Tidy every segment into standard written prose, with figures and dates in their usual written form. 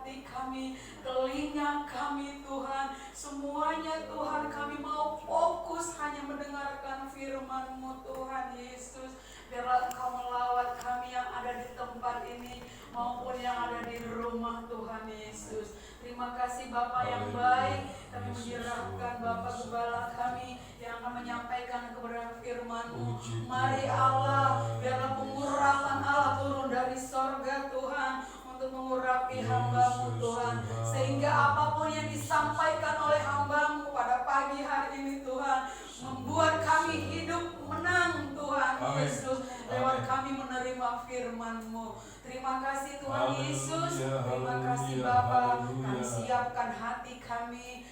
hati kami, telinga kami Tuhan, semuanya Tuhan kami mau fokus hanya mendengarkan firman-Mu Tuhan Yesus. Biarlah Engkau melawat kami yang ada di tempat ini maupun yang ada di rumah Tuhan Yesus. Terima kasih Bapa yang baik, kami menyerahkan Bapa Gembala kami yang akan menyampaikan kebenaran firman-Mu. Mari Allah, biarlah pengurapan Allah turun dari sorga Tuhan untuk mengurapi hamba-Mu Tuhan, sehingga apapun yang disampaikan oleh hamba-Mu pada pagi hari ini Tuhan membuat kami hidup menang Tuhan Yesus, lewat kami menerima firman-Mu. Terima kasih Tuhan Yesus, terima kasih Bapa. Kami siapkan hati kami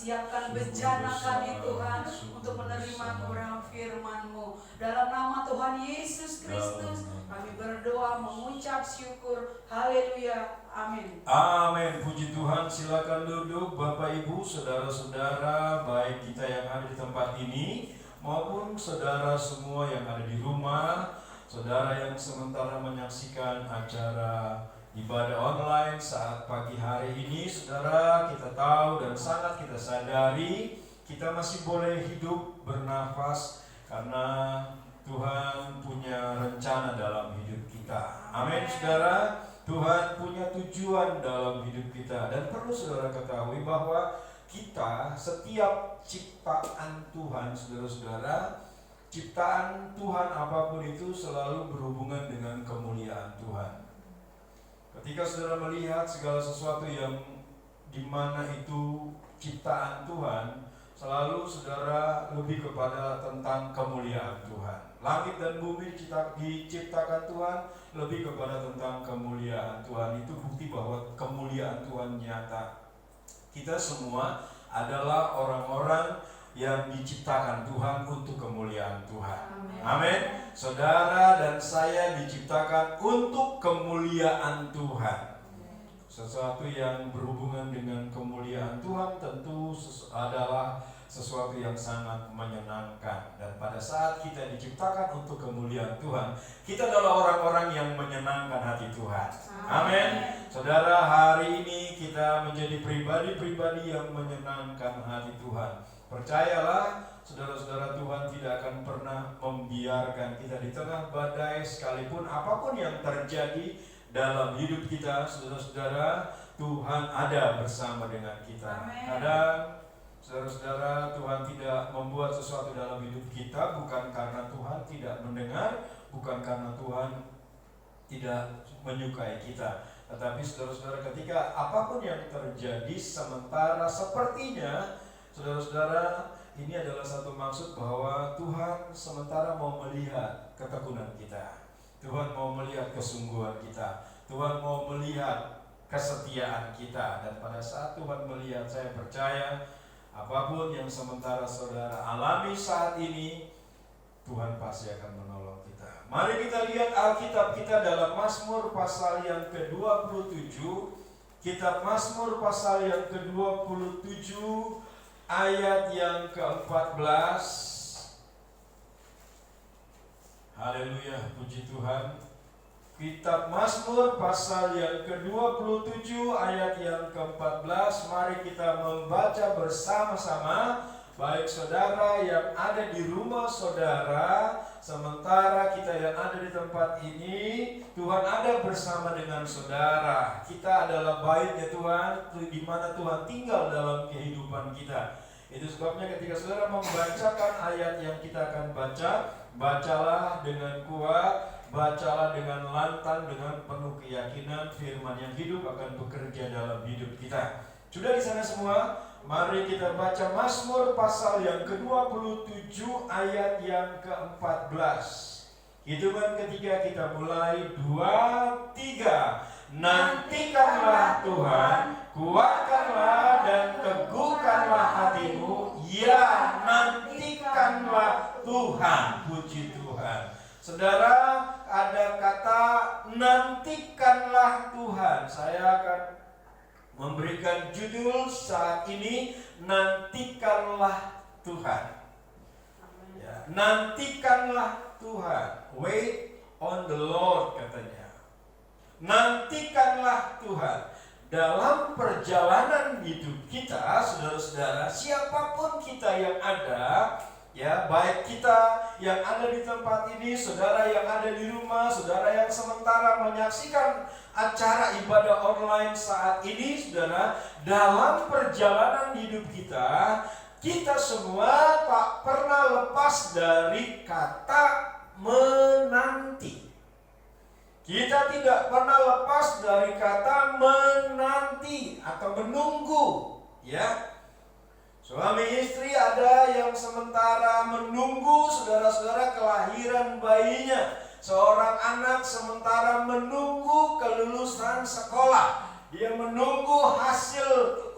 siapkan bejana kami Tuhan untuk menerima kebenaran firman-Mu. Dalam nama Tuhan Yesus Kristus kami berdoa mengucap syukur. Haleluya. Amin. Amin. Puji Tuhan. Silakan duduk Bapak Ibu, saudara-saudara, baik kita yang ada di tempat ini maupun saudara semua yang ada di rumah, saudara yang sementara menyaksikan acara ibadah online saat pagi hari ini. Saudara, kita tahu dan sangat kita sadari kita masih boleh hidup, bernafas karena Tuhan punya rencana dalam hidup kita. Amin, saudara. Tuhan punya tujuan dalam hidup kita. Dan perlu saudara ketahui bahwa kita, setiap ciptaan Tuhan, saudara-saudara, ciptaan Tuhan apapun itu selalu berhubungan dengan kemuliaan Tuhan. Ketika saudara melihat segala sesuatu yang dimana itu ciptaan Tuhan, selalu saudara lebih kepada tentang kemuliaan Tuhan. Langit dan bumi diciptakan Tuhan lebih kepada tentang kemuliaan Tuhan. Itu bukti bahwa kemuliaan Tuhan nyata. Kita semua adalah orang-orang yang diciptakan Tuhan untuk kemuliaan Tuhan. Amin. Saudara dan saya diciptakan untuk kemuliaan Tuhan. Sesuatu yang berhubungan dengan kemuliaan Tuhan tentu adalah sesuatu yang sangat menyenangkan. Dan pada saat kita diciptakan untuk kemuliaan Tuhan, kita adalah orang-orang yang menyenangkan hati Tuhan. Amin. Saudara, hari ini kita menjadi pribadi-pribadi yang menyenangkan hati Tuhan. Percayalah, saudara-saudara, Tuhan tidak akan pernah membiarkan kita di tengah badai sekalipun apapun yang terjadi dalam hidup kita. Saudara-saudara, Tuhan ada bersama dengan kita. Kadang saudara-saudara, Tuhan tidak membuat sesuatu dalam hidup kita bukan karena Tuhan tidak mendengar, bukan karena Tuhan tidak menyukai kita. Tetapi saudara-saudara, ketika apapun yang terjadi, sementara sepertinya saudara-saudara, ini adalah satu maksud bahwa Tuhan sementara mau melihat ketekunan kita. Tuhan mau melihat kesungguhan kita. Tuhan mau melihat kesetiaan kita. Dan pada saat Tuhan melihat, saya percaya apapun yang sementara saudara alami saat ini, Tuhan pasti akan menolong kita. Mari kita lihat Alkitab kita dalam Mazmur pasal yang ke-27. Kitab Mazmur pasal yang ke-27 ayat yang ke-14. Haleluya, puji Tuhan. Kitab Mazmur pasal yang ke-27 ayat yang ke-14. Mari kita membaca bersama-sama. Baik saudara yang ada di rumah saudara, sementara kita yang ada di tempat ini, Tuhan ada bersama dengan saudara. Kita adalah baitnya Tuhan, di mana Tuhan tinggal dalam kehidupan kita. Itu sebabnya ketika saudara membacakan ayat yang kita akan baca, bacalah dengan kuat, bacalah dengan lantang, dengan penuh keyakinan firman yang hidup akan bekerja dalam hidup kita. Sudah di sana semua? Mari kita baca Mazmur pasal yang ke-27 ayat yang ke-14. Hitungan ketiga kita mulai 2, 3. Nantikanlah Tuhan, kuatkanlah dan teguhkanlah hatimu. Ya, nantikanlah Tuhan. Puji Tuhan. Saudara, ada kata nantikanlah Tuhan. Saya akan memberikan judul saat ini, nantikanlah Tuhan. Ya, nantikanlah Tuhan. Wait on the Lord katanya. Nantikanlah Tuhan. dalam perjalanan hidup kita, saudara-saudara, siapapun kita yang ada, ya, baik kita yang ada di tempat ini, saudara yang ada di rumah, saudara yang sementara menyaksikan acara ibadah online saat ini, saudara, dalam perjalanan hidup kita, kita semua tak pernah lepas dari kata menanti. Kita tidak pernah lepas dari kata menanti atau menunggu, ya. Suami istri ada yang sementara menunggu, saudara-saudara, kelahiran bayinya. Seorang anak sementara menunggu kelulusan sekolah. Dia menunggu hasil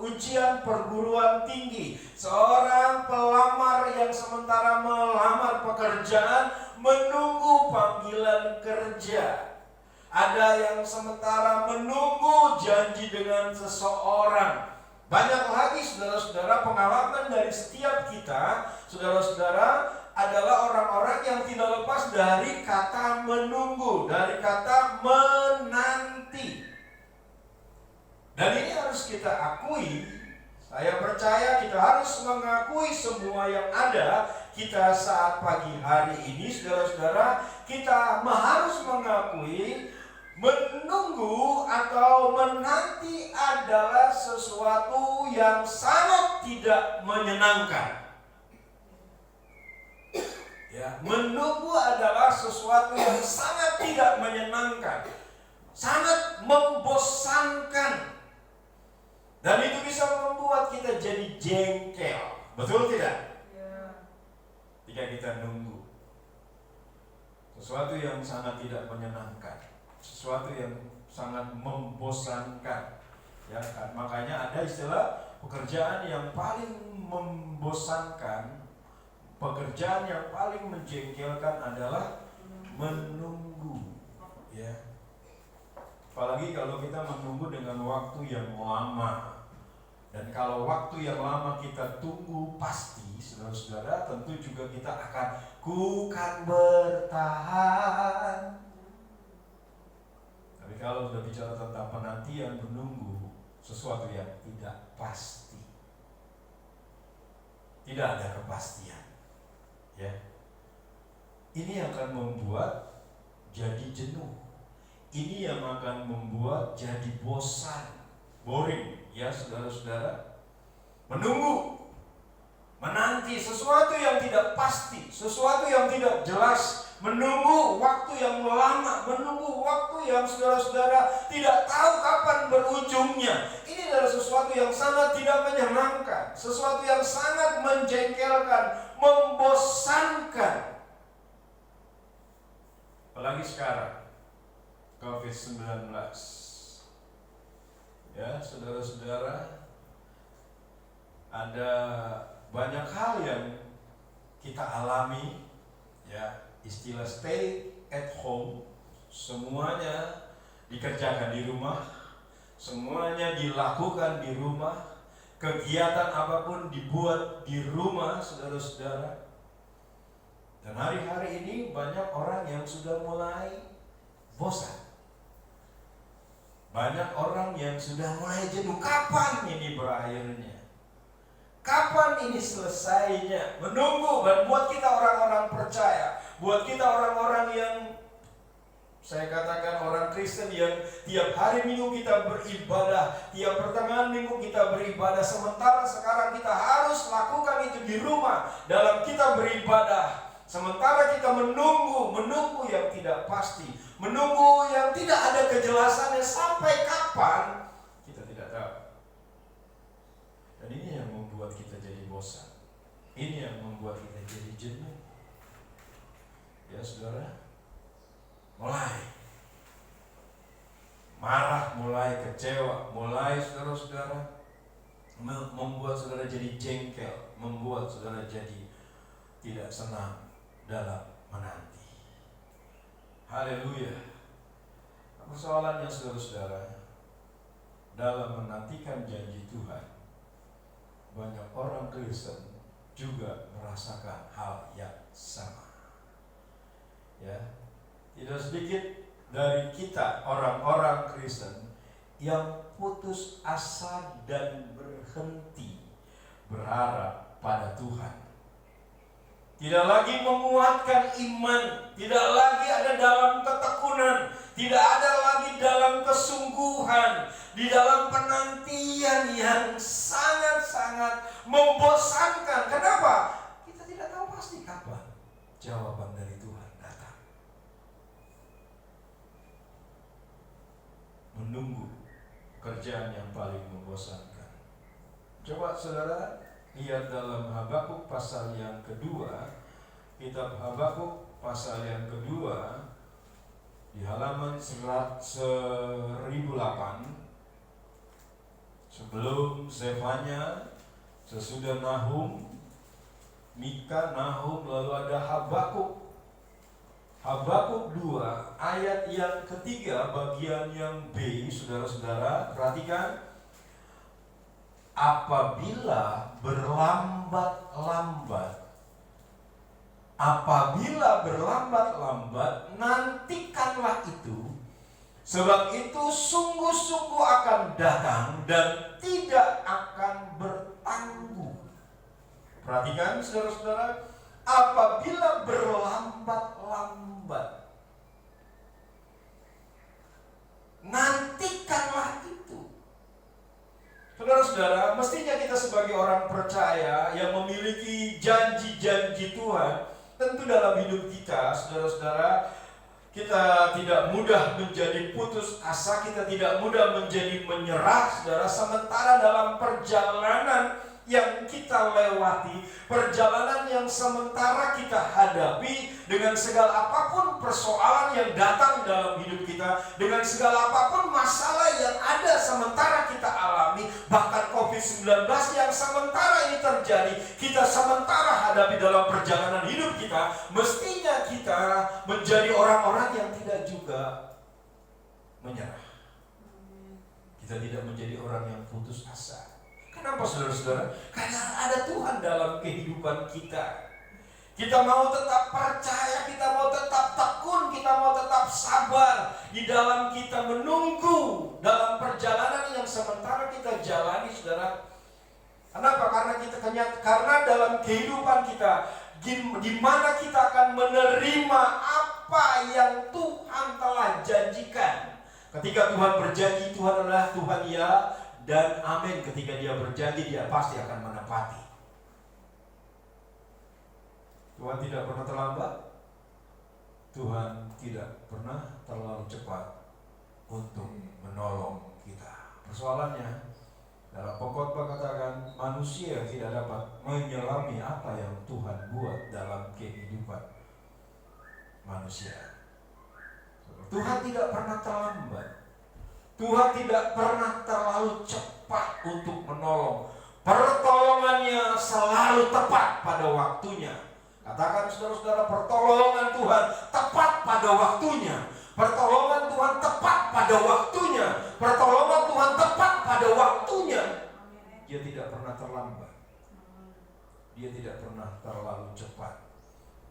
ujian perguruan tinggi. Seorang pelamar yang sementara melamar pekerjaan menunggu panggilan kerja. Ada yang sementara menunggu janji dengan seseorang. Banyak lagi, saudara-saudara, pengalaman dari setiap kita, saudara-saudara, adalah orang-orang yang tidak lepas dari kata menunggu, dari kata menanti. Dan ini harus kita akui. Saya percaya kita harus mengakui semua yang ada kita saat pagi hari ini, saudara-saudara. Kita harus mengakui menunggu atau menanti adalah sesuatu yang sangat tidak menyenangkan. Ya, menunggu adalah sesuatu yang sangat tidak menyenangkan, sangat membosankan. Dan itu bisa membuat kita jadi jengkel. Betul tidak? Ya. Jika kita nunggu sesuatu yang sangat tidak menyenangkan, sesuatu yang sangat membosankan, ya kan? Makanya ada istilah pekerjaan yang paling membosankan, pekerjaan yang paling menjengkelkan adalah menunggu, ya. Apalagi kalau kita menunggu dengan waktu yang lama. Dan kalau waktu yang lama kita tunggu, pasti, saudara-saudara, tentu juga kita akan bertahan. Tapi kalau sudah bicara tentang penantian, menunggu, sesuatu yang tidak pasti, tidak ada kepastian, ya. Ini akan membuat jadi jenuh. Ini yang akan membuat jadi bosan, boring, ya, saudara-saudara. Menunggu, menanti sesuatu yang tidak pasti, sesuatu yang tidak jelas. Menunggu waktu yang lama, menunggu waktu yang saudara-saudara tidak tahu kapan berujungnya. Ini adalah sesuatu yang sangat tidak menyenangkan, sesuatu yang sangat menjengkelkan, membosankan. Apalagi sekarang COVID-19, ya, saudara-saudara, ada banyak hal yang kita alami, ya. Istilah stay at home, semuanya dikerjakan di rumah, semuanya dilakukan di rumah, kegiatan apapun dibuat di rumah, saudara-saudara. Dan hari-hari ini banyak orang yang sudah mulai bosan. Banyak orang yang sudah mulai jenuh. Kapan ini berakhirnya? Kapan ini selesainya? Menunggu. Dan buat kita orang-orang percaya, buat kita orang-orang yang, saya katakan orang Kristen yang tiap hari Minggu kita beribadah, tiap pertengahan Minggu kita beribadah, sementara sekarang kita harus lakukan itu di rumah dalam kita beribadah. Sementara kita menunggu yang tidak pasti, menunggu yang tidak ada kejelasannya sampai kapan, kita tidak tahu. Dan ini yang membuat kita jadi bosan. Ini yang membuat kita jadi jenuh. Ya, saudara, mulai marah, mulai kecewa, mulai, saudara-saudara, membuat saudara jadi jengkel, membuat saudara jadi tidak senang dalam menanti. Haleluya. Persoalannya, saudara-saudara, dalam menantikan janji Tuhan, banyak orang Kristen juga merasakan hal yang sama. Ya, tidak sedikit dari kita orang-orang Kristen yang putus asa dan berhenti berharap pada Tuhan. Tidak lagi menguatkan iman, tidak lagi ada dalam ketekunan, tidak ada lagi dalam kesungguhan, di dalam penantian yang sangat-sangat membosankan. Kenapa? Kita tidak tahu pasti kapan jawaban dari Tuhan datang. Menunggu pekerjaan yang paling membosankan. Coba saudara lihat dalam Habakuk pasal yang kedua, kitab Habakuk pasal yang kedua di halaman 1008, sebelum Zefanya, sesudah Nahum, Mika, Nahum, lalu ada Habakuk. Habakuk 2 ayat yang ketiga bagian yang B, saudara-saudara perhatikan. Apabila berlambat, nantikanlah itu, sebab itu sungguh-sungguh akan datang dan tidak akan bertangguh. Perhatikan saudara-saudara, apabila berlambat, nantikanlah itu. Saudara-saudara, mestinya kita sebagai orang percaya yang memiliki janji-janji Tuhan, tentu dalam hidup kita, saudara-saudara, kita tidak mudah menjadi putus asa, kita tidak mudah menjadi menyerah, saudara, sementara dalam perjalanan yang kita lewati, perjalanan yang sementara kita hadapi, dengan segala apapun persoalan yang datang dalam hidup kita, dengan segala apapun masalah yang ada sementara kita alami, bahkan COVID-19 yang sementara ini terjadi, kita sementara hadapi dalam perjalanan hidup kita, mestinya kita menjadi orang-orang yang tidak juga menyerah. Kita tidak menjadi orang yang putus asa. Kenapa saudara-saudara? Karena ada Tuhan dalam kehidupan kita. Kita mau tetap percaya, kita mau tetap tekun, kita mau tetap sabar di dalam kita menunggu dalam perjalanan yang sementara kita jalani, saudara. Kenapa? Karena dalam kehidupan kita, di mana kita akan menerima apa yang Tuhan telah janjikan. Ketika Tuhan berjanji, Tuhan adalah Tuhan ya dan amin. Ketika Dia berjanji, Dia pasti akan menepati. Tuhan tidak pernah terlambat. Tuhan tidak pernah terlalu cepat untuk menolong kita. Persoalannya, dalam pokok katakan manusia tidak dapat menyelami apa yang Tuhan buat dalam kehidupan manusia. Tuhan tidak pernah terlambat. Tuhan tidak pernah terlalu cepat untuk menolong. Pertolongannya selalu tepat pada waktunya. Katakan saudara-saudara, pertolongan Tuhan tepat pada waktunya. Pertolongan Tuhan tepat pada waktunya. Pertolongan Tuhan tepat pada waktunya. Dia tidak pernah terlambat. Dia tidak pernah terlalu cepat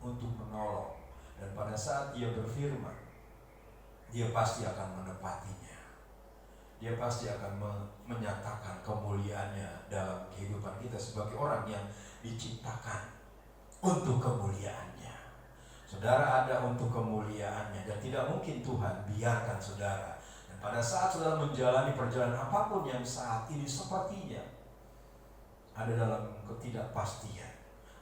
untuk menolong. Dan pada saat Dia berfirman, Dia pasti akan menepatinya. Dia pasti akan menyatakan kemuliaannya dalam kehidupan kita sebagai orang yang diciptakan untuk kemuliaannya. Saudara ada untuk kemuliaannya, dan tidak mungkin Tuhan biarkan saudara. Dan pada saat saudara menjalani perjalanan apapun yang saat ini sepertinya ada dalam ketidakpastian,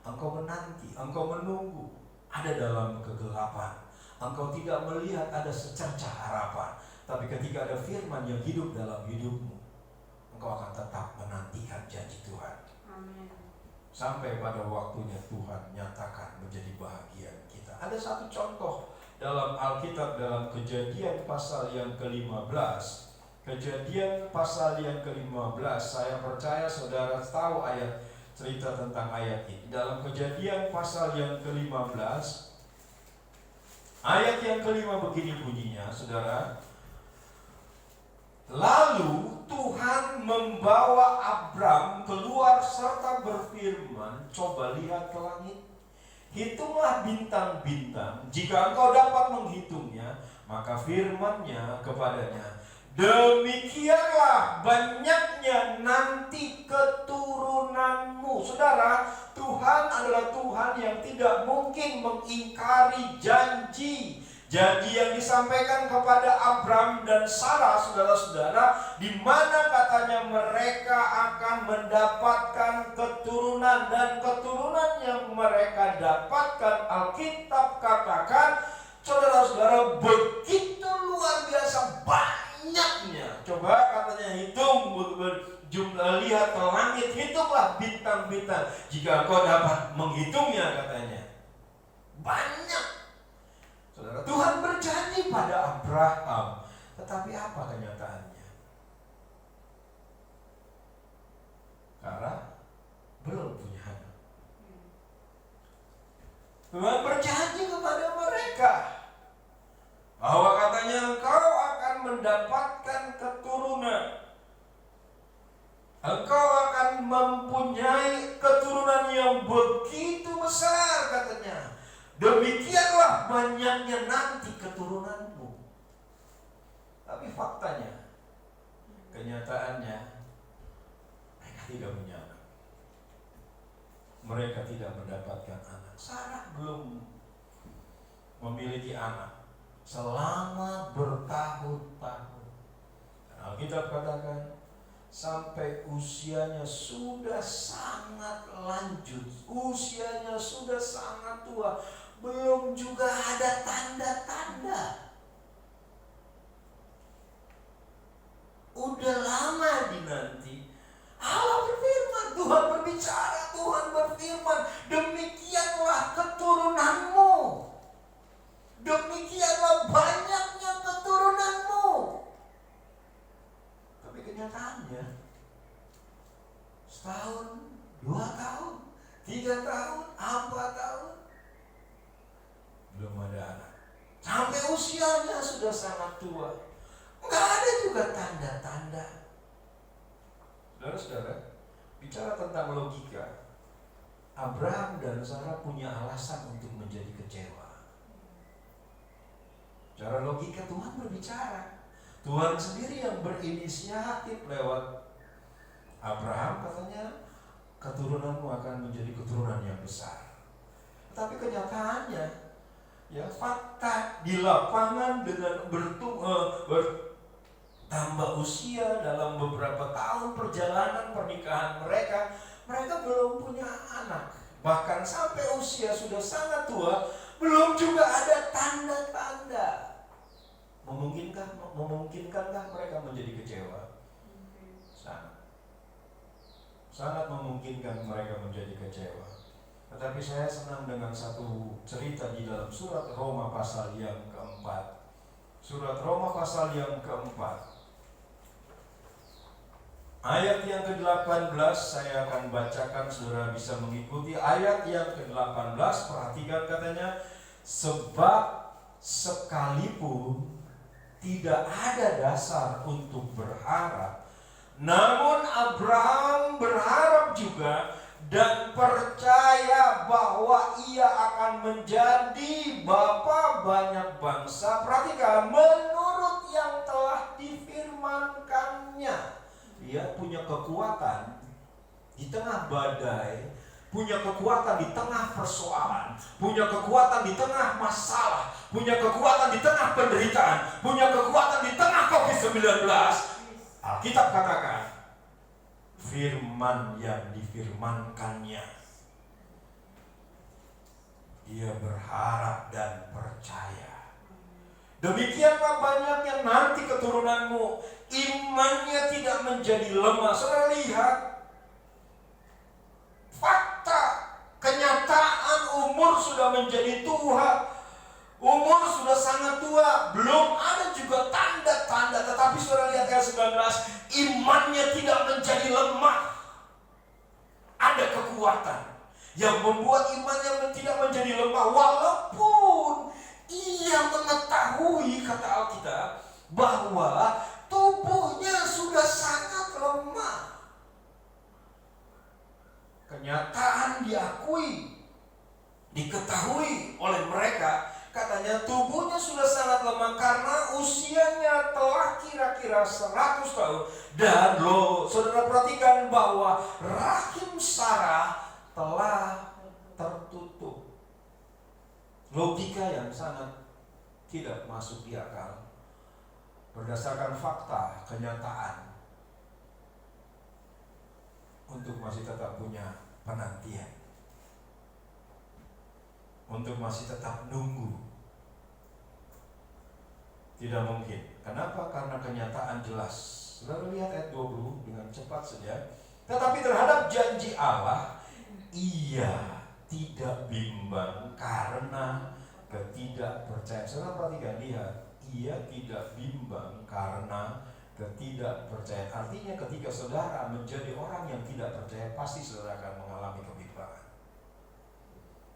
engkau menanti, engkau menunggu, ada dalam kegelapan, engkau tidak melihat ada secercah harapan. Tapi ketika ada firman yang hidup dalam hidupmu, engkau akan tetap menantikan janji Tuhan. Amin. Sampai pada waktunya Tuhan nyatakan menjadi bahagian kita. Ada satu contoh dalam Alkitab, dalam Kejadian pasal yang ke-15. Kejadian pasal yang ke-15, saya percaya saudara tahu cerita tentang ayat ini. Dalam Kejadian pasal yang ke-15, ayat yang ke-5 begini bunyinya, saudara. Lalu Tuhan membawa Abram keluar serta berfirman, coba lihat ke langit, hitunglah bintang-bintang, jika engkau dapat menghitungnya. Maka firman-Nya kepadanya, demikianlah banyaknya nanti keturunanmu. Saudara, Tuhan adalah Tuhan yang tidak mungkin mengingkari janji. Janji yang disampaikan kepada Abraham dan Sarah, saudara-saudara, di mana katanya mereka akan mendapatkan keturunan, dan keturunan yang mereka dapatkan, Alkitab katakan, saudara-saudara, begitu luar biasa banyaknya. Coba katanya hitung jumlah, lihat ke langit, hitunglah bintang-bintang jika kau dapat menghitungnya, katanya. Banyak. Saudara, Tuhan berjanji pada Abraham, tetapi apa kenyataannya? Karena belum punya anak. Tuhan berjanji kepada mereka bahwa katanya engkau akan mendapatkan keturunan. Engkau akan mempunyai keturunan yang begitu besar, katanya. Demikianlah banyaknya nanti keturunanmu. Tapi faktanya, kenyataannya, mereka tidak punya anak. Mereka tidak mendapatkan anak. Sarah belum memiliki anak selama bertahun-tahun. Alkitab katakan, sampai usianya sudah sangat lanjut, usianya sudah sangat tua, belum juga ada tanda-tanda. Udah lama dinanti. Allah berfirman, Tuhan berbicara, Tuhan berfirman, demikianlah keturunanmu, demikianlah banyaknya keturunanmu. Tapi kenyataannya, setahun, 2 tahun, 3 tahun, 4 tahun, belum ada anak. Sampai usianya sudah sangat tua, nggak ada juga tanda-tanda. Saudara-saudara, bicara tentang logika, Abraham dan Sarah punya alasan untuk menjadi kecewa. Secara logika Tuhan berbicara, Tuhan sendiri yang berinisiatif lewat Abraham, katanya keturunanmu akan menjadi keturunan yang besar. Tapi kenyataannya, ya fakta di lapangan dengan bertambah usia dalam beberapa tahun perjalanan pernikahan mereka belum punya anak. Bahkan sampai usia sudah sangat tua, belum juga ada tanda-tanda. Memungkinkankah mereka menjadi kecewa? Sangat memungkinkan mereka menjadi kecewa. Tetapi saya senang dengan satu cerita di dalam surat Roma pasal yang keempat. Surat Roma pasal yang keempat, ayat yang ke-18 saya akan bacakan, saudara bisa mengikuti. Ayat yang ke-18, perhatikan katanya, sebab sekalipun tidak ada dasar untuk berharap, namun Abraham berharap juga dan percaya bahwa ia akan menjadi bapa banyak bangsa. Perhatikan, menurut yang telah difirmankannya. Dia punya kekuatan di tengah badai, punya kekuatan di tengah persoalan, punya kekuatan di tengah masalah, punya kekuatan di tengah penderitaan, punya kekuatan di tengah COVID-19. Alkitab katakan, firman yang difirmankannya, dia berharap dan percaya. Demikianlah banyaknya nanti keturunanmu, imannya tidak menjadi lemah. Saudara lihat fakta, kenyataan, umur sudah menjadi tua, umur sudah sangat tua, belum ada juga tanda-tanda. Tetapi saudara lihat ayat 19, imannya tidak menjadi lemah. Ada kekuatan yang membuat imannya tidak menjadi lemah, walaupun ia mengetahui, kata Alkitab, bahwa tubuhnya sudah sangat lemah. Kenyataan diakui, diketahui oleh mereka, katanya tubuhnya sudah sangat lemah karena usianya telah kira-kira 100 tahun. Dan saudara perhatikan bahwa rahim Sarah telah tertutup. Logika yang sangat tidak masuk di akal. Berdasarkan fakta, kenyataan, untuk masih tetap punya penantian, untuk masih tetap nunggu, tidak mungkin. Kenapa? Karena kenyataan jelas. Saudara lihat ayat 20 dengan cepat saja. Tetapi terhadap janji Allah, ia tidak bimbang karena ketidakpercayaan. Saudara perhatikan, lihat, ia tidak bimbang karena ketidakpercayaan. Artinya ketika saudara menjadi orang yang tidak percaya, pasti saudara akan mengalami kebimbangan.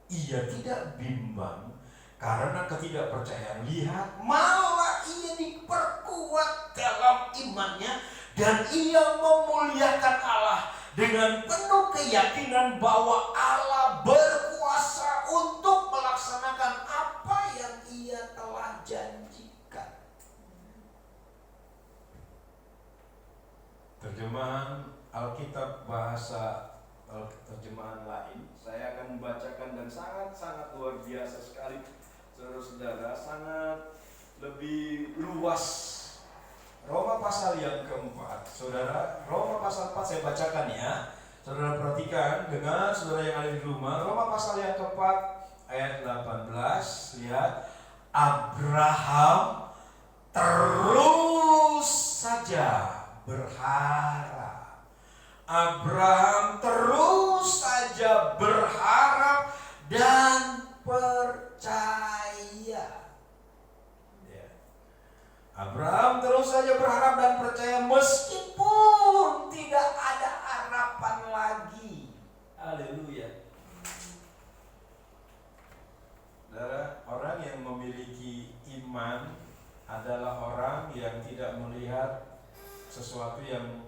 Ia tidak bimbang karena ketidakpercayaan. Lihat, malah ia diperkuat dalam imannya dan ia memuliakan Allah dengan penuh keyakinan bahwa Allah berkuasa untuk melaksanakan apa yang ia telah janjikan. Terjemahan Alkitab bahasa terjemahan lain, saya akan membacakan dan sangat-sangat luar biasa sekali, saudara-saudara, sangat lebih luas. Roma pasal yang keempat, saudara, Roma pasal 4 saya bacakan ya. Saudara perhatikan dengan saudara yang ada di rumah, Roma pasal yang keempat ayat 18, lihat, Abraham terus saja berharap. Abraham terus saja berharap dan percaya. Abraham terus saja berharap dan percaya meskipun tidak ada harapan lagi. Haleluya. Saudara, orang yang memiliki iman adalah orang yang tidak melihat sesuatu yang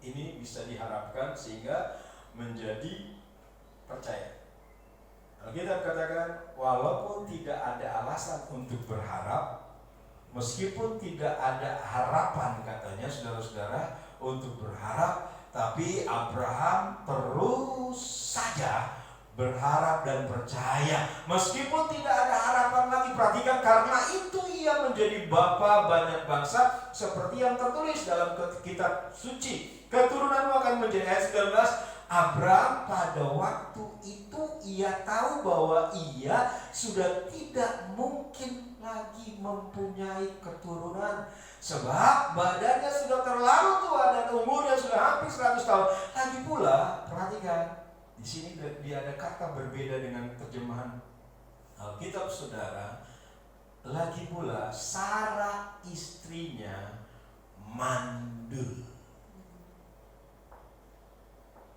ini bisa diharapkan sehingga menjadi percaya. Alkitab katakan, walaupun tidak ada alasan untuk berharap, meskipun tidak ada harapan, katanya saudara-saudara, untuk berharap, tapi Abraham terus saja berharap dan percaya meskipun tidak ada harapan lagi. Perhatikan, karena itu ia menjadi bapa banyak bangsa seperti yang tertulis dalam kitab suci. Keturunanmu akan menjadi, ayat 19, Abraham pada waktu itu ia tahu bahwa ia sudah tidak mungkin lagi mempunyai keturunan sebab badannya sudah terlalu tua dan umurnya sudah hampir 100 tahun. Lagi pula, perhatikan, di sini dia ada kata berbeda dengan terjemahan Alkitab saudara. Lagi pula, Sarah istrinya mandul.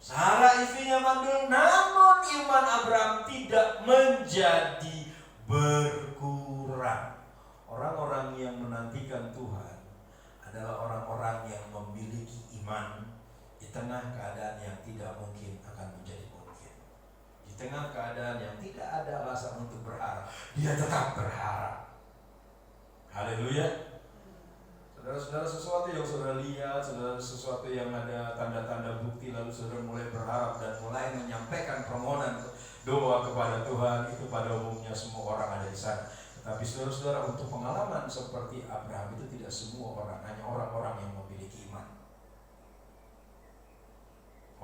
Sarah istrinya mandul, namun iman Abraham tidak menjadi berkurang. Orang-orang yang menantikan Tuhan adalah orang-orang yang memiliki iman di tengah keadaan yang tidak mungkin akan menjadi mungkin. Di tengah keadaan yang tidak ada alasan untuk berharap, dia tetap berharap. Haleluya. Saudara-saudara, sesuatu yang saudara lihat, saudara, sesuatu yang ada tanda-tanda bukti, lalu saudara mulai berharap dan mulai menyampaikan permohonan doa kepada Tuhan, itu pada umumnya semua orang ada di sana. Tetapi saudara-saudara, untuk pengalaman seperti Abraham itu tidak semua orang, hanya orang-orang yang memiliki iman.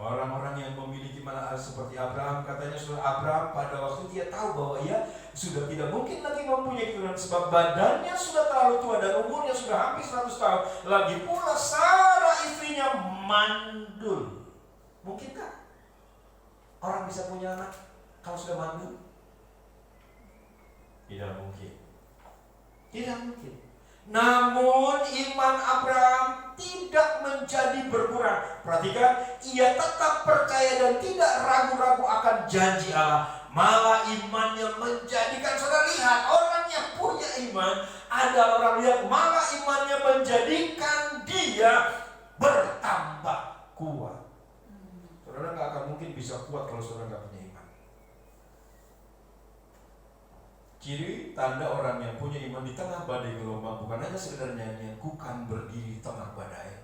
Orang-orang yang memiliki iman seperti Abraham, katanya saudara, Abraham pada waktu dia tahu bahwa ia sudah tidak mungkin lagi mempunyai keturunan sebab badannya sudah terlalu tua dan umurnya sudah hampir 100 tahun. Lagi pula Sarah istrinya mandul. Mungkinkah orang bisa punya anak kalau sudah mandul? Tidak mungkin. Tidak mungkin. Namun iman Abraham tidak menjadi berkurang. Perhatikan, ia tetap percaya dan tidak ragu-ragu akan janji Allah. Malah imannya menjadikan, saudara lihat, orang yang punya iman adalah orang lihat, malah imannya menjadikan dia bertambah kuat. Saudara nggak akan mungkin bisa kuat kalau saudara nggak punya iman. Ciri tanda orang yang punya iman di tengah badai gelombang bukan hanya sekedar nyanyian, kukan berdiri di tengah badai.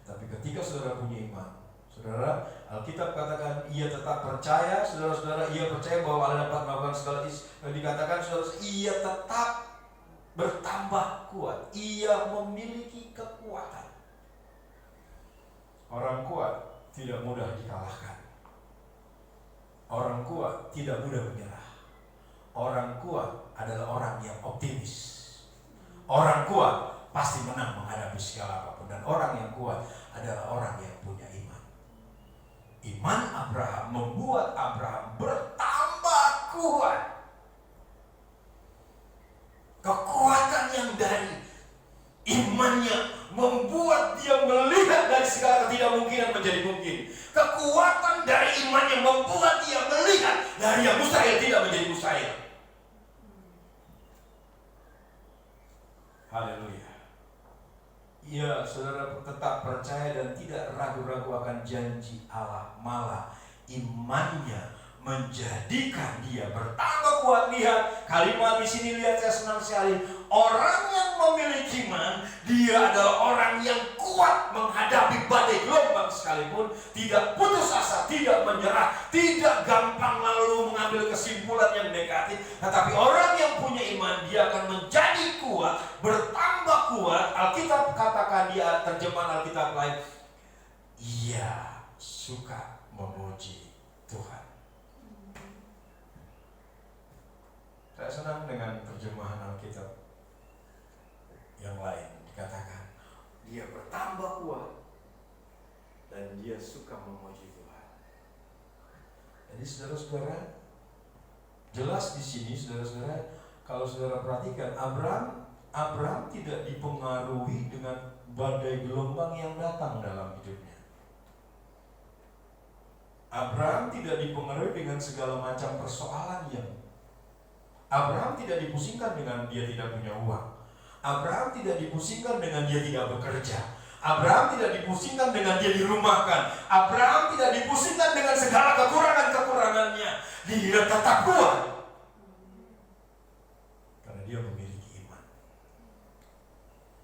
Tapi ketika saudara punya iman, saudara, Alkitab katakan ia tetap percaya, saudara-saudara, ia percaya bahwa Allah dapat melakukan segala dikatakan saudara, ia tetap bertambah kuat, ia memiliki kekuatan. Orang kuat tidak mudah dikalahkan. Orang kuat tidak mudah menyerah. Orang kuat adalah orang yang optimis. Orang kuat pasti menang menghadapi segala apapun. Dan orang yang kuat adalah orang yang punya iman. Iman Abraham membuat Abraham bertambah kuat. Kekuatan yang dari imannya membuat dia melihat dari segala ketidakmungkinan menjadi mungkin. Kekuatan dari imannya membuat dia melihat dari yang mustahil tidak menjadi mustahil. Haleluya. Ia saudara tetap percaya dan tidak ragu-ragu akan janji Allah. Malah imannya menjadikan dia bertambah kuat. Lihat kalimat di sini, lihat, saya senang sekali. Orang yang memiliki iman, dia adalah orang yang kuat menghadapi badai gelombang sekalipun, tidak putus asa, tidak menyerah, tidak gampang lalu mengambil kesimpulan yang negatif. Tetapi orang yang punya iman, dia akan menjadi kuat, bertambah kuat. Alkitab katakan, dia terjemahan Alkitab lain, ia suka memuji Tuhan. Saya senang dengan terjemahan Alkitab yang lain, dikatakan dia bertambah kuat dan dia suka memuji Tuhan. Jadi saudara-saudara, jelas di sini saudara-saudara, kalau saudara perhatikan, Abraham tidak dipengaruhi dengan badai gelombang yang datang dalam hidupnya. Abraham tidak dipengaruhi dengan segala macam persoalan yang Abraham tidak dipusingkan dengan dia tidak punya uang. Abraham tidak dipusingkan dengan dia tidak bekerja. Abraham tidak dipusingkan dengan dia dirumahkan. Abraham tidak dipusingkan dengan segala kekurangan-kekurangannya. Dia tetap kuat karena dia memiliki iman.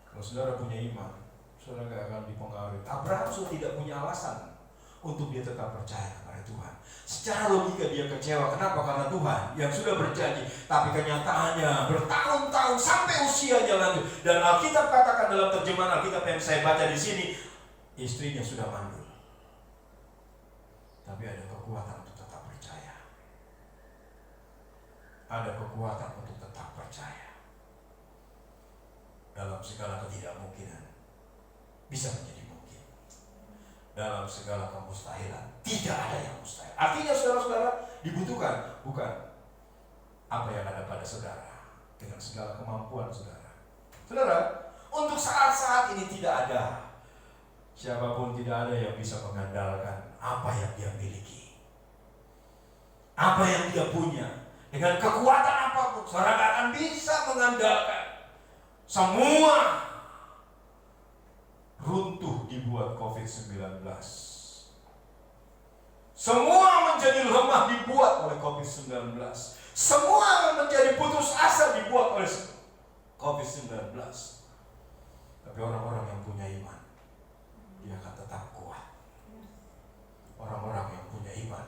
Kalau saudara punya iman, saudara gak akan dipengaruhi. Abraham sudah tidak punya alasan untuk dia tetap percaya kepada Tuhan. Secara logika dia kecewa. Kenapa? Karena Tuhan yang sudah berjanji, tapi kenyataannya bertahun-tahun sampai usianya lanjut. Dan Alkitab katakan dalam terjemahan Alkitab yang saya baca di sini, istrinya sudah mandul. Tapi ada kekuatan untuk tetap percaya. Ada kekuatan untuk tetap percaya. Dalam segala ketidakmungkinan bisa menjadi mungkin. Dalam segala kemustahilan tidak ada yang mustahil. Artinya saudara-saudara, dibutuhkan bukan apa yang ada pada saudara dengan segala kemampuan saudara. Saudara, untuk saat-saat ini tidak ada siapapun, tidak ada yang bisa mengandalkan apa yang dia miliki, apa yang dia punya. Dengan kekuatan apapun saudara tidak akan bisa mengandalkan. Semua runtuh dibuat COVID-19. Semua menjadi lemah dibuat oleh COVID-19. Semua menjadi putus asa dibuat oleh COVID-19. Tapi orang-orang yang punya iman, dia akan tetap kuat. Orang-orang yang punya iman,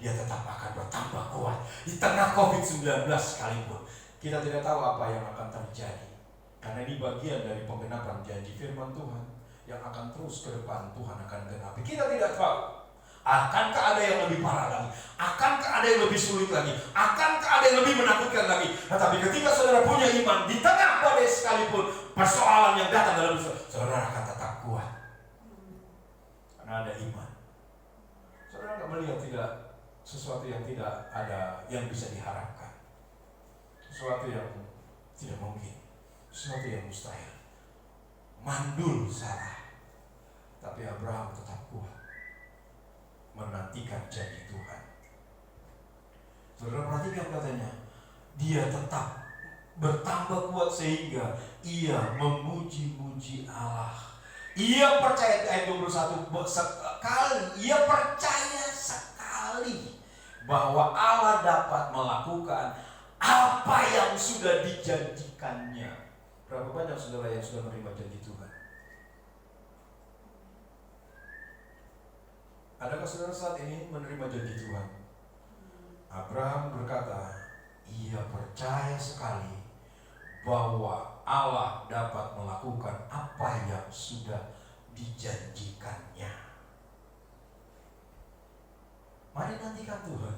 dia tetap akan bertambah kuat. Di tengah COVID-19 sekalipun, kita tidak tahu apa yang akan terjadi. Karena ini bagian dari penggenapan janji firman Tuhan yang akan terus ke depan Tuhan akan genapi. Kita tidak tahu. Akankah ada yang lebih parah lagi? Akankah ada yang lebih sulit lagi? Akankah ada yang lebih menakutkan lagi? Tetapi ketika saudara punya iman, di tengah badai sekalipun persoalan yang datang dalam saudara akan tetap kuat. Karena ada iman. Saudara tidak melihat tidak sesuatu yang tidak ada yang bisa diharapkan. Sesuatu yang tidak mungkin. Sesuatu yang mustahil. Mandul Sarah. Tapi Abraham tetap kuat menantikan janji Tuhan. Saudara perhatikan katanya, dia tetap bertambah kuat sehingga ia memuji-muji Allah. Ia percaya, ayat 21, ia percaya sekali bahwa Allah dapat melakukan apa yang sudah dijanjikannya. Berapa banyak saudara yang sudah menerima janji Tuhan? Adakah saudara saat ini menerima janji Tuhan? Abraham berkata, ia percaya sekali bahwa Allah dapat melakukan apa yang sudah dijanjikannya. Mari nantikan Tuhan.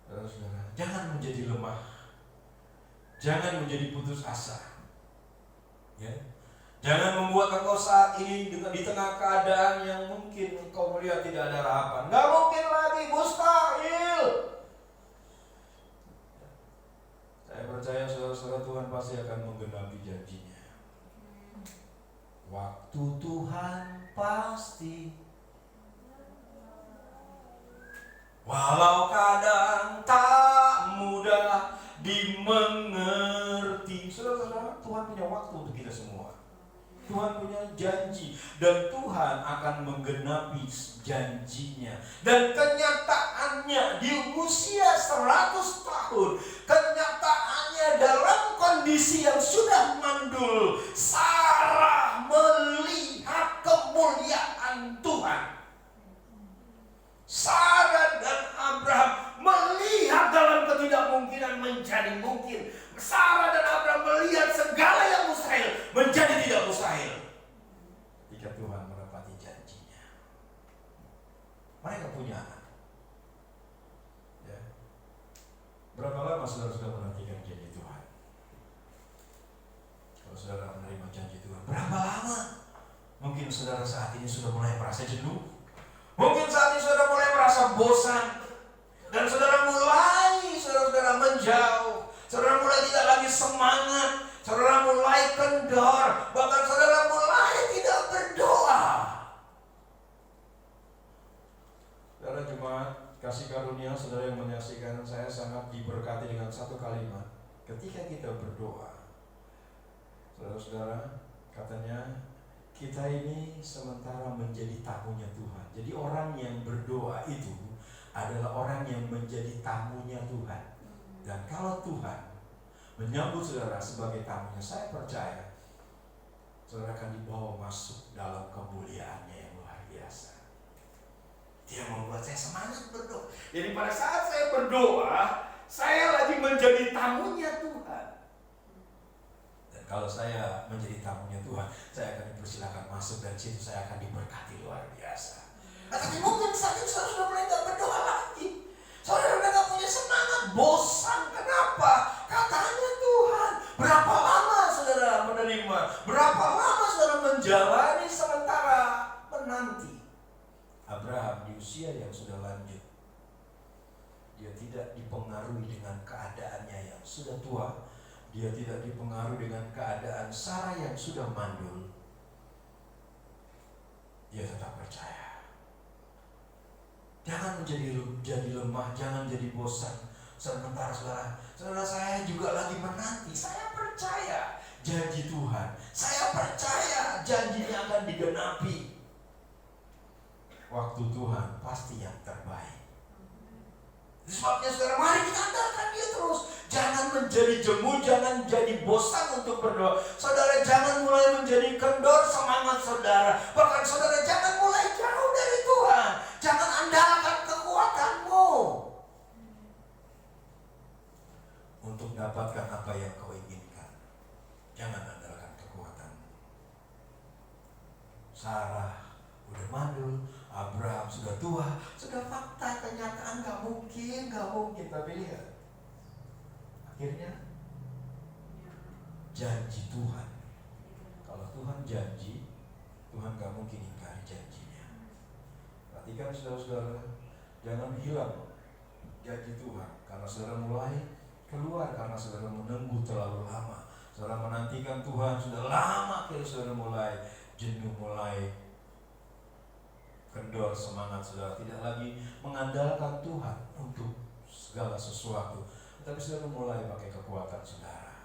Saudara-saudara, jangan menjadi lemah, jangan menjadi putus asa, ya. Jangan membuat engkau saat ini di tengah keadaan yang mungkin engkau melihat tidak ada harapan. Gak mungkin lagi, mustahil. Saya percaya saudara-saudara, Tuhan pasti akan menggenapi janjinya. Waktu Tuhan pasti, walau kadang tak mudah dimengerti. Saudara-saudara, Tuhan punya waktu untuk kita semua. Tuhan punya janji dan Tuhan akan menggenapi janjinya. Dan kenyataannya di usia 100 tahun, kenyataannya dalam kondisi yang sudah mandul, Sarah melihat kemuliaan Tuhan. Sarah dan Abraham melihat dalam ketidakmungkinan menjadi mungkin. Sarah dan Abraham melihat segala yang mustahil menjadi tidak mustahil jika Tuhan menepati janjinya. Mereka punya anak, ya. Berapa lama saudara sudah menantikan janji Tuhan? Kalau saudara menerima janji Tuhan, berapa lama? Mungkin saudara saat ini sudah mulai merasa jenuh. Mungkin saat ini saudara mulai merasa bosan. Dan saudara mulai, saudara-saudara menjauh. Saudara mulai tidak lagi semangat. Saudara mulai kendor. Bahkan saudara mulai tidak berdoa. Saudara jemaat kasih karunia, saudara yang menyaksikan, saya sangat diberkati dengan satu kalimat. Ketika kita berdoa, saudara-saudara, katanya kita ini sementara menjadi tamunya Tuhan. Jadi orang yang berdoa itu adalah orang yang menjadi tamunya Tuhan. Dan kalau Tuhan menyambut saudara sebagai tamunya, saya percaya saudara akan dibawa masuk dalam kemuliaannya yang luar biasa. Dia membuat saya semangat berdoa. Jadi pada saat saya berdoa, saya lagi menjadi tamunya Tuhan. Dan kalau saya menjadi tamunya Tuhan, saya akan dipersilakan masuk dan situ saya akan diberkati luar biasa. Tapi mungkin saat itu saudara sudah mulai tidak berdoa lagi. Saudara sudah tidak punya semangat, bosan. Kenapa? Katanya Tuhan. Berapa lama saudara menerima? Berapa lama saudara menjalani sementara menanti? Abraham di usia yang sudah lanjut, dia tidak dipengaruhi dengan keadaannya yang sudah tua. Dia tidak dipengaruhi dengan keadaan Sarah yang sudah mandul. Dia tetap percaya. Jangan menjadi lemah, jangan jadi bosan. Sementara saudara saya juga lagi menanti. Saya percaya janji Tuhan. Saya percaya janjinya akan digenapi. Waktu Tuhan pasti yang terbaik. Sebabnya saudara, mari kita andalkan dia terus. Jangan menjadi jemu, jangan jadi bosan untuk berdoa. Saudara jangan mulai menjadi kendor semangat saudara. Bahkan saudara jangan mulai jauh dari Tuhan. Jangan andalkan kekuatanmu untuk dapatkan apa yang kau inginkan. Jangan andalkan kekuatanmu. Sarah udah mandul, Abraham sudah tua, sudah fakta, kenyataan gak mungkin. Tapi lihat, akhirnya janji Tuhan. Kalau Tuhan janji, Tuhan gak mungkin ingkari janjinya. Perhatikan saudara-saudara, jangan hilang janji Tuhan karena saudara mulai keluar, karena saudara menunggu terlalu lama. Saudara menantikan Tuhan sudah lama, akhirnya saudara mulai jenuh, mulai kendor semangat, saudara tidak lagi mengandalkan Tuhan untuk segala sesuatu, tetapi saudara mulai pakai kekuatan saudara.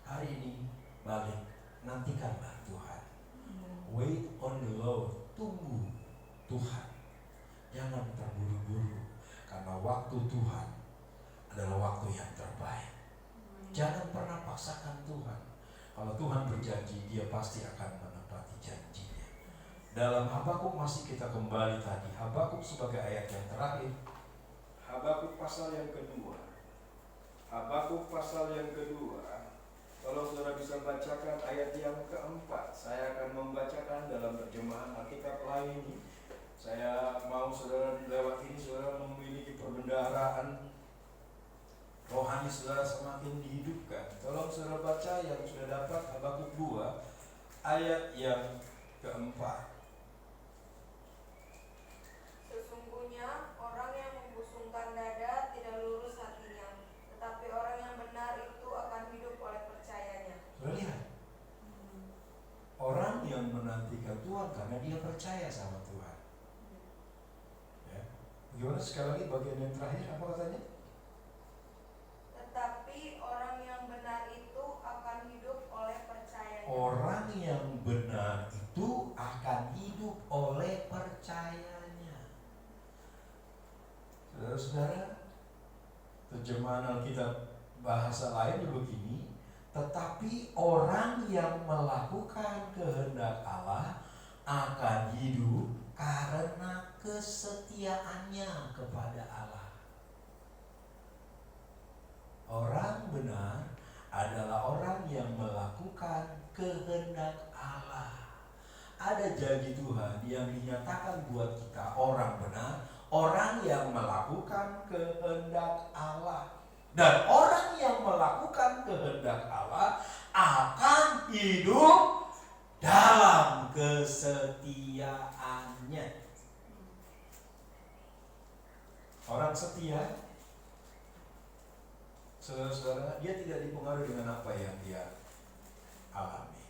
Hari ini balik, nantikanlah Tuhan. Wait on the Lord, tunggu Tuhan. Jangan terburu-buru, karena waktu Tuhan adalah waktu yang terbaik. Jangan pernah paksakan Tuhan. Kalau Tuhan berjanji, Dia pasti akan menepati janjinya. Dalam Habakuk masih kita kembali tadi. Habakuk sebagai ayat yang terakhir. Habakuk pasal yang kedua. Habakuk pasal yang kedua. Kalau saudara bisa bacakan ayat yang keempat, saya akan membacakan dalam terjemahan Alkitab lain. Saya mau saudara lewat ini saudara memiliki perbendaharaan rohani saudara semakin dihidupkan. Tolong saudara baca yang sudah dapat Habakuk 2 ayat yang keempat. Sesungguhnya orang yang membusungkan dada tidak lurus hatinya, tetapi orang yang benar itu akan hidup oleh percayanya. Sudah lihat? Orang yang menantikan Tuhan karena dia percaya sama Tuhan. Ya. Bagaimana sekali lagi bagian yang terakhir apa katanya? Tetapi orang yang benar itu akan hidup oleh percayanya. Orang yang benar itu akan hidup oleh percayanya. Saudara-saudara, terjemahan Alkitab bahasa lain begini, tetapi orang yang melakukan kehendak Allah akan hidup karena kesetiaannya kepada Allah. Orang benar adalah orang yang melakukan kehendak Allah. Ada janji Tuhan yang dinyatakan buat kita orang benar, orang yang melakukan kehendak Allah. Dan orang yang melakukan kehendak Allah akan hidup dalam kesetiaannya. Orang setia, saudara-saudara, dia tidak dipengaruhi dengan apa yang dia alami.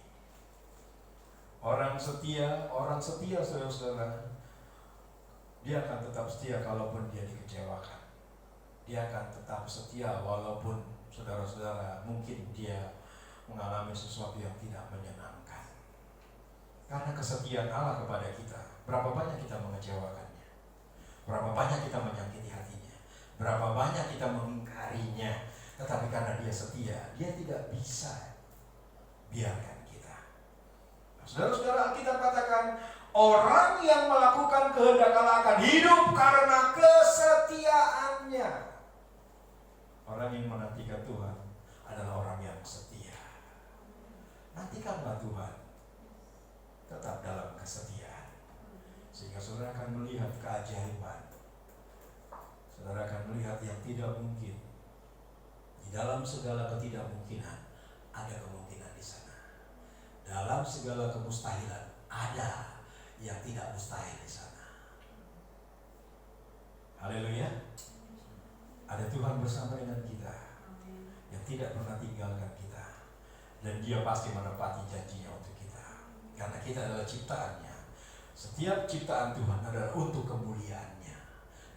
Orang setia saudara-saudara, dia akan tetap setia kalaupun dia dikecewakan. Dia akan tetap setia walaupun saudara-saudara mungkin dia mengalami sesuatu yang tidak menyenangkan. Karena kesetiaan Allah kepada kita, berapa banyak kita mengecewakannya, berapa banyak kita menyakiti hatinya, berapa banyak kita mengingkarinya. Tetapi karena dia setia, dia tidak bisa biarkan kita. Saudara-saudara, kita katakan orang yang melakukan kehendak Allah akan hidup karena kesetiaannya. Orang yang menantikan Tuhan adalah orang yang setia. Nantikanlah Tuhan tetap dalam kesetiaan, sehingga saudara akan melihat keajaiban. Saudara akan melihat yang tidak mungkin. Di dalam segala ketidakmungkinan ada kemungkinan di sana. Dalam segala kemustahilan ada yang tidak mustahil di sana. Haleluya. Ada Tuhan bersama dengan kita yang tidak pernah tinggalkan kita, dan Dia pasti menepati janjinya untuk kita, karena kita adalah ciptaannya. Setiap ciptaan Tuhan adalah untuk kemuliaannya,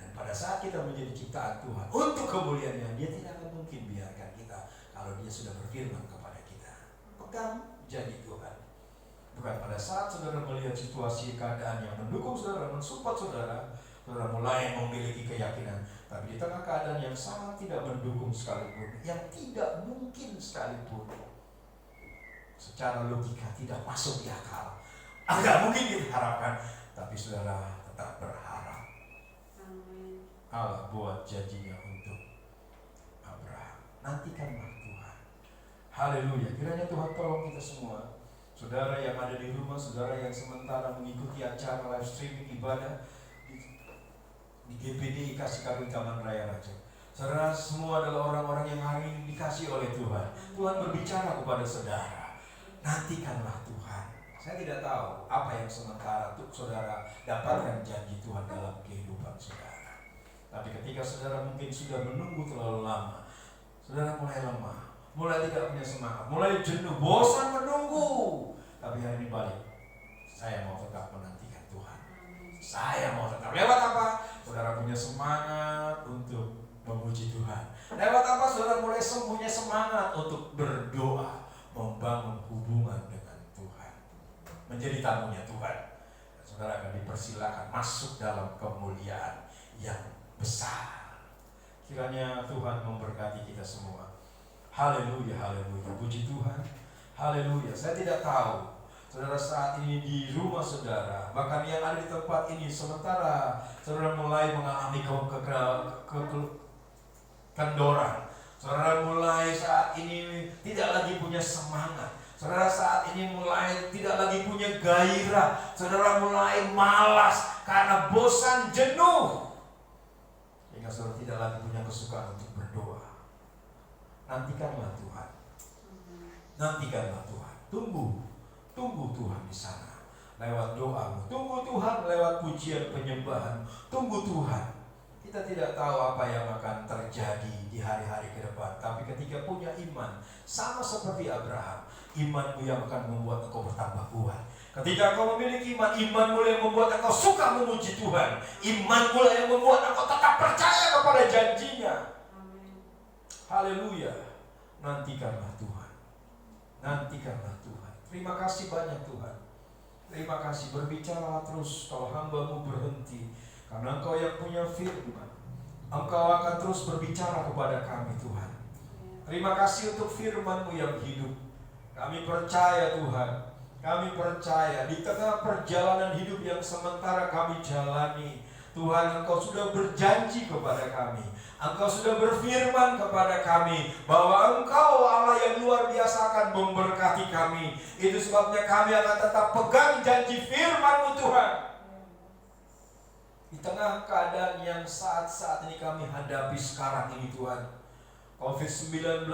dan pada saat kita menjadi ciptaan Tuhan untuk kemuliaannya, Dia tidak akan mungkin biarkan kita kalau Dia sudah berfirman kepada kita. Pegang janji Tuhan. Bukan pada saat saudara melihat situasi keadaan yang mendukung saudara, mensupport saudara, saudara mulai memiliki keyakinan. Tapi di tengah keadaan yang sangat tidak mendukung sekalipun, yang tidak mungkin sekalipun, secara logika tidak masuk di akal, agak mungkin kita harapkan, tapi saudara tetap berharap. Allah buat janjinya untuk Abraham. Nantikanlah Tuhan. Haleluya. Kiranya Tuhan tolong kita semua, saudara yang ada di rumah, saudara yang sementara mengikuti acara live streaming ibadah di GPD Kasih Karunia Taman Raya Raja. Saudara semua adalah orang-orang yang hari ini dikasih oleh Tuhan. Tuhan berbicara kepada saudara, nantikanlah Tuhan. Saya tidak tahu apa yang sementara untuk saudara dapatkan janji Tuhan dalam kehidupan saudara. Tapi ketika saudara mungkin sudah menunggu terlalu lama, saudara mulai lemah, mulai tidak punya semangat, mulai jenuh, bosan menunggu. Tapi hari ini balik, saya mau tetap menantikan Tuhan. Saya mau tetap. Lewat apa? Saudara punya semangat untuk memuji Tuhan. Lewat apa? Saudara mulai punya semangat untuk berdoa, membangun hubungan dengan Tuhan, menjadi tamunya Tuhan. Dan saudara akan dipersilakan masuk dalam kemuliaan yang besar. Kiranya Tuhan memberkati kita semua. Haleluya, haleluya. Puji Tuhan. Haleluya. Saya tidak tahu saudara saat ini di rumah saudara, bahkan yang ada di tempat ini, sementara saudara mulai mengalami kendoran, saudara mulai saat ini tidak lagi punya semangat, saudara saat ini mulai tidak lagi punya gairah, saudara mulai malas karena bosan, jenuh, sehingga saudara tidak lagi punya kesukaan untuk berdoa. Nantikanlah Tuhan. Nantikanlah Tuhan. Tunggu Tuhan di sana lewat doamu. Tunggu Tuhan lewat pujian penyembahan. Tunggu Tuhan. Kita tidak tahu apa yang akan terjadi di hari-hari ke depan, tapi ketika punya iman sama seperti Abraham, imanmu yang akan membuat engkau bertambah kuat. Ketika engkau memiliki iman, imanmu yang membuat engkau suka memuji Tuhan. Imanmu yang membuat engkau tetap percaya kepada janjinya. Haleluya. Nantikanlah Tuhan. Nantikanlah Tuhan. Terima kasih banyak Tuhan. Terima kasih, berbicara terus kalau hamba-Mu berhenti, karena Engkau yang punya firman. Engkau akan terus berbicara kepada kami Tuhan. Terima kasih untuk firman-Mu yang hidup. Kami percaya Tuhan. Kami percaya di tengah perjalanan hidup yang sementara kami jalani, Tuhan, Engkau sudah berjanji kepada kami. Engkau sudah berfirman kepada kami bahwa Engkau Allah yang luar biasa akan memberkati kami. Itu sebabnya kami akan tetap pegang janji firman-Mu Tuhan. Di tengah keadaan yang saat-saat ini kami hadapi sekarang ini Tuhan, COVID-19,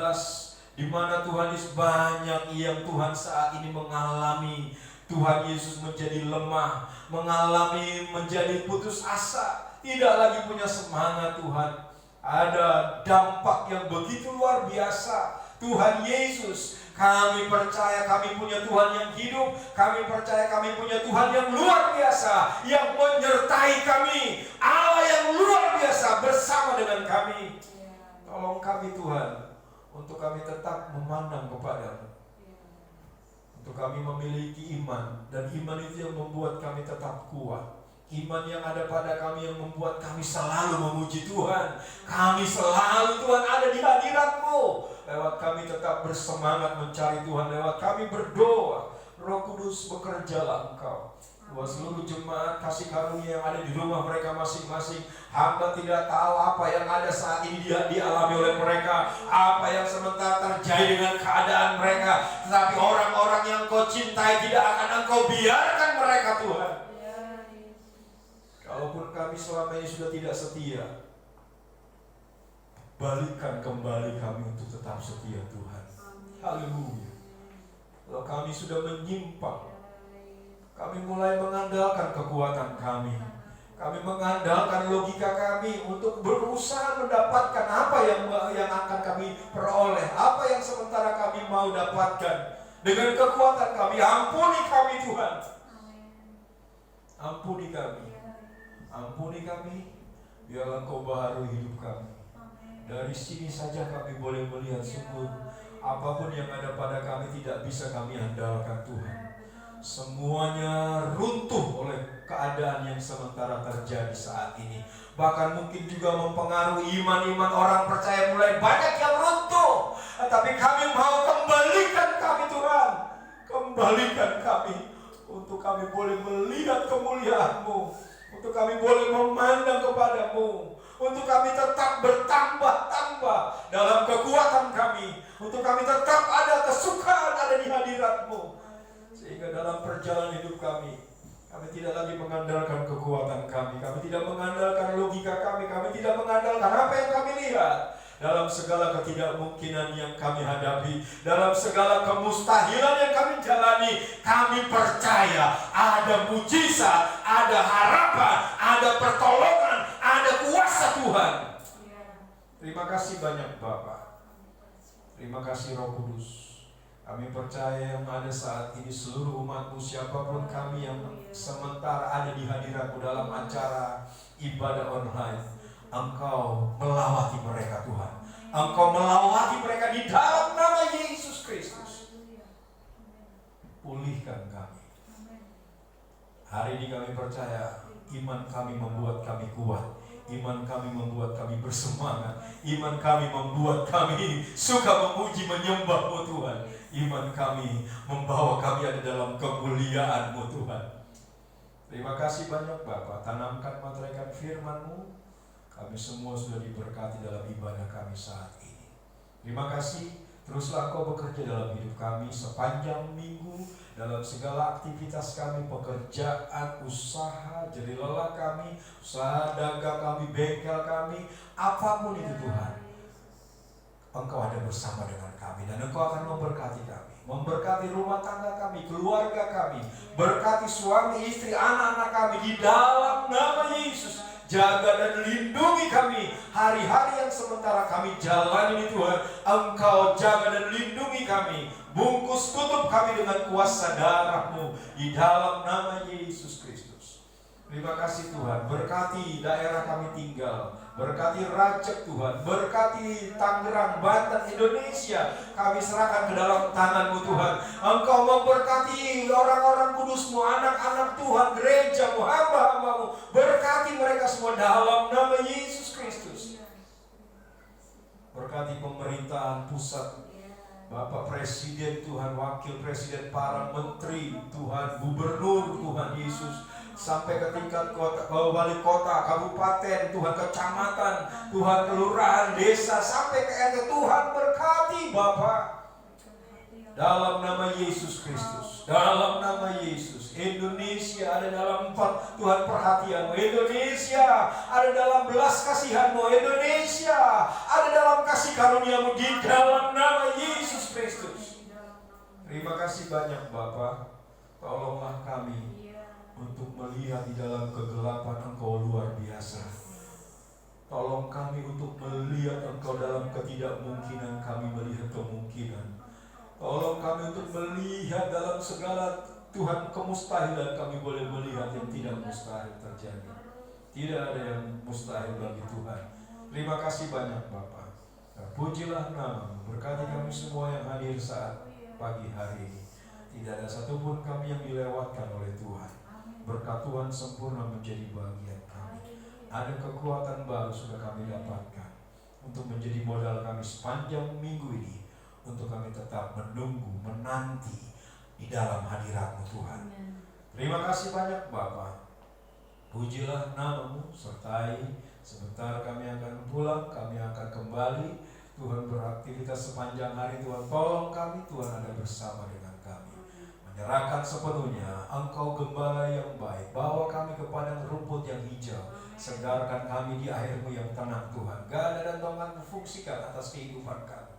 di mana Tuhan Yesus banyak yang Tuhan saat ini mengalami, Tuhan Yesus menjadi lemah, mengalami menjadi putus asa, tidak lagi punya semangat Tuhan. Ada dampak yang begitu luar biasa. Tuhan Yesus, kami percaya kami punya Tuhan yang hidup. Kami percaya kami punya Tuhan yang luar biasa, yang menyertai kami. Allah yang luar biasa bersama dengan kami. Tolong kami Tuhan, untuk kami tetap memandang kepada-Mu, untuk kami memiliki iman. Dan iman itu yang membuat kami tetap kuat. Iman yang ada pada kami yang membuat kami selalu memuji Tuhan. Kami selalu Tuhan ada di hadirat-Mu. Lewat kami tetap bersemangat mencari Tuhan. Lewat kami berdoa. Roh Kudus, bekerjalah Engkau. Buat seluruh jemaat kasih karunia yang ada di rumah mereka masing-masing. Hamba tidak tahu apa yang ada saat ini dialami oleh mereka, apa yang sementara terjadi dengan keadaan mereka. Tetapi orang-orang yang Kau cintai tidak akan Engkau biarkan mereka Tuhan. Kalaupun kami selama ini sudah tidak setia, balikan kembali kami untuk tetap setia Tuhan. Haleluya. Kalau kami sudah menyimpang, kami mulai mengandalkan kekuatan kami. Kami mengandalkan logika kami untuk berusaha mendapatkan apa yang akan kami peroleh, apa yang sementara kami mau dapatkan. Dengan kekuatan kami, ampuni kami Tuhan. Ampuni kami. Ampuni kami, biarlah Engkau baharui hidup kami. Dari sini saja kami boleh melihat sungguh apapun yang ada pada kami tidak bisa kami andalkan Tuhan. Semuanya runtuh oleh keadaan yang sementara terjadi saat ini. Bahkan mungkin juga mempengaruhi iman-iman orang percaya, mulai banyak yang runtuh. Tapi kami mau kembalikan kami Tuhan. Kembalikan kami, untuk kami boleh melihat kemuliaan-Mu, untuk kami boleh memandang kepada-Mu, untuk kami tetap bertambah-tambah dalam kekuatan kami, untuk kami tetap ada kesukaan ada di hadirat-Mu, sehingga dalam perjalanan hidup kami tidak lagi mengandalkan kekuatan kami tidak mengandalkan logika kami tidak mengandalkan apa yang kami lihat. Dalam segala ketidakmungkinan yang kami hadapi, dalam segala kemustahilan yang kami jalani, kami percaya ada mujizat, ada harapan, ada pertolongan, ada kuasa Tuhan. Terima kasih banyak Bapak. Terima kasih Roh Kudus. Kami percaya yang ada saat ini seluruh umat-Mu, siapapun kami yang sementara ada di hadirat-Mu dalam acara ibadah online, Engkau melawati mereka Tuhan. Engkau melawati mereka di dalam nama Yesus Kristus. Pulihkan kami. Hari ini kami percaya iman kami membuat kami kuat. Iman kami membuat kami bersemangat. Iman kami membuat kami suka memuji menyembah-Mu Tuhan. Iman kami membawa kami ada dalam kemuliaan-Mu Tuhan. Terima kasih banyak Bapa. Tanamkan meteraikan firman-Mu. Kami semua sudah diberkati dalam ibadah kami saat ini. Terima kasih. Teruslah Engkau bekerja dalam hidup kami sepanjang minggu, dalam segala aktivitas kami, pekerjaan, usaha, jerih lelah kami, usaha dagang kami, bengkel kami, apapun itu Tuhan. Engkau ada bersama dengan kami dan Engkau akan memberkati kami, memberkati rumah tangga kami, keluarga kami, berkati suami, istri, anak-anak kami di dalam nama Yesus. Jaga dan lindungi kami hari-hari yang sementara kami jalani ini Tuhan. Engkau jaga dan lindungi kami. Bungkus tutup kami dengan kuasa darah-Mu di dalam nama Yesus Kristus. Terima kasih Tuhan. Berkati daerah kami tinggal. Berkati Racek Tuhan. Berkati Tangerang, Banten, Indonesia. Kami serahkan ke dalam tangan-Mu Tuhan. Engkau memberkati orang-orang kudus-Mu, anak-anak Tuhan, gereja-Mu, hamba-hamba-Mu. Berkati mereka semua dalam nama Yesus Kristus. Berkati pemerintahan pusat, Bapak Presiden Tuhan, Wakil Presiden, para menteri Tuhan, Gubernur Tuhan Yesus, sampai ke tingkat kota, wali kota, kabupaten, Tuhan, kecamatan, Tuhan, kelurahan, desa, sampai ke RT. Tuhan berkati Bapak dalam nama Yesus Kristus, dalam nama Yesus. Indonesia ada dalam Tuhan perhatian-Mu. Indonesia ada dalam belas kasihan-Mu. Indonesia ada dalam kasih karunia-Mu di dalam nama Yesus Kristus. Terima kasih banyak Bapak. Tolonglah kami untuk melihat di dalam kegelapan Engkau luar biasa. Tolong kami untuk melihat Engkau dalam ketidakmungkinan, kami melihat kemungkinan. Tolong kami untuk melihat dalam segala Tuhan kemustahilan, kami boleh melihat yang tidak mustahil terjadi. Tidak ada yang mustahil bagi Tuhan. Terima kasih banyak Bapak. Pujilah nama-Mu. Berkati kami semua yang hadir saat pagi hari ini. Tidak ada satupun kami yang dilewatkan oleh Tuhan. Berkat Tuhan sempurna menjadi bagian kami. Ada kekuatan baru sudah kami dapatkan untuk menjadi modal kami sepanjang minggu ini, untuk kami tetap menunggu, menanti di dalam hadirat-Mu Tuhan. Terima kasih banyak Bapa. Pujilah nama-Mu, sertai sebentar kami akan pulang, kami akan kembali. Tuhan beraktivitas sepanjang hari. Tuhan tolong kami, Tuhan ada bersama dengan kami. Menyerahkan sepenuhnya, Engkau gembala yang baik. Bawa kami ke padang rumput yang hijau. Segarkan kami di air-Mu yang tenang Tuhan. Gada dan tongkat fungsikan atas kehidupan kami.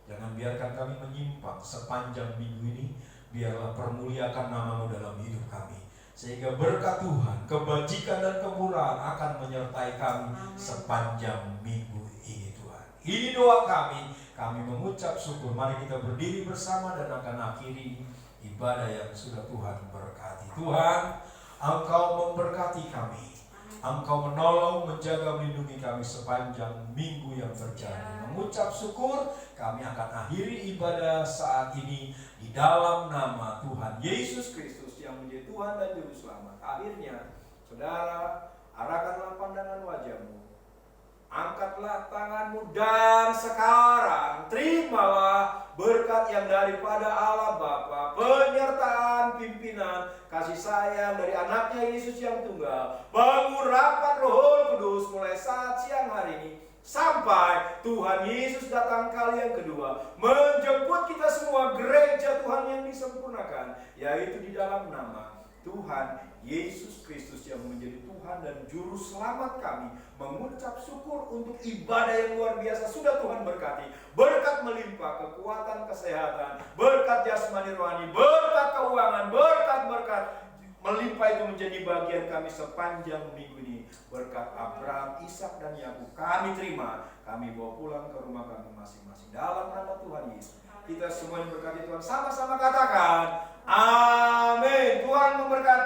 Jangan biarkan kami menyimpang sepanjang minggu ini. Biarlah permuliakan nama-Mu dalam hidup kami. Sehingga berkat Tuhan, kebajikan dan kemurahan akan menyertai kami sepanjang minggu ini Tuhan. Ini doa kami. Kami mengucap syukur. Mari kita berdiri bersama dan akan akhiri ibadah yang sudah Tuhan berkati. Tuhan, Engkau memberkati kami. Engkau menolong, menjaga, melindungi kami sepanjang minggu yang berjalan. Mengucap syukur, kami akan akhiri ibadah saat ini di dalam nama Tuhan Yesus Kristus yang menjadi Tuhan dan Juru Selamat. Akhirnya, saudara, arahkanlah pandangan wajah-Mu, angkatlah tangan-Mu, dan sekarang terimalah berkat yang daripada Allah Bapa, penyertaan, pimpinan, kasih sayang dari anaknya Yesus yang tunggal, pengurapan Roh Kudus mulai saat siang hari ini sampai Tuhan Yesus datang kali yang kedua, menjemput kita semua gereja Tuhan yang disempurnakan, yaitu di dalam nama Tuhan Yesus Kristus yang menjadi Tuhan dan Juru Selamat kami. Mengucap syukur untuk ibadah yang luar biasa sudah Tuhan berkati. Berkat melimpah, kekuatan, kesehatan, berkat jasmani rohani, berkat keuangan, berkat melimpah itu menjadi bagian kami sepanjang minggu ini. Berkat Abraham, Ishak dan Yakub kami terima. Kami bawa pulang ke rumah kami masing-masing dalam nama Tuhan Yesus. Kita semua yang berkati Tuhan sama-sama katakan amin. Tuhan memberkati.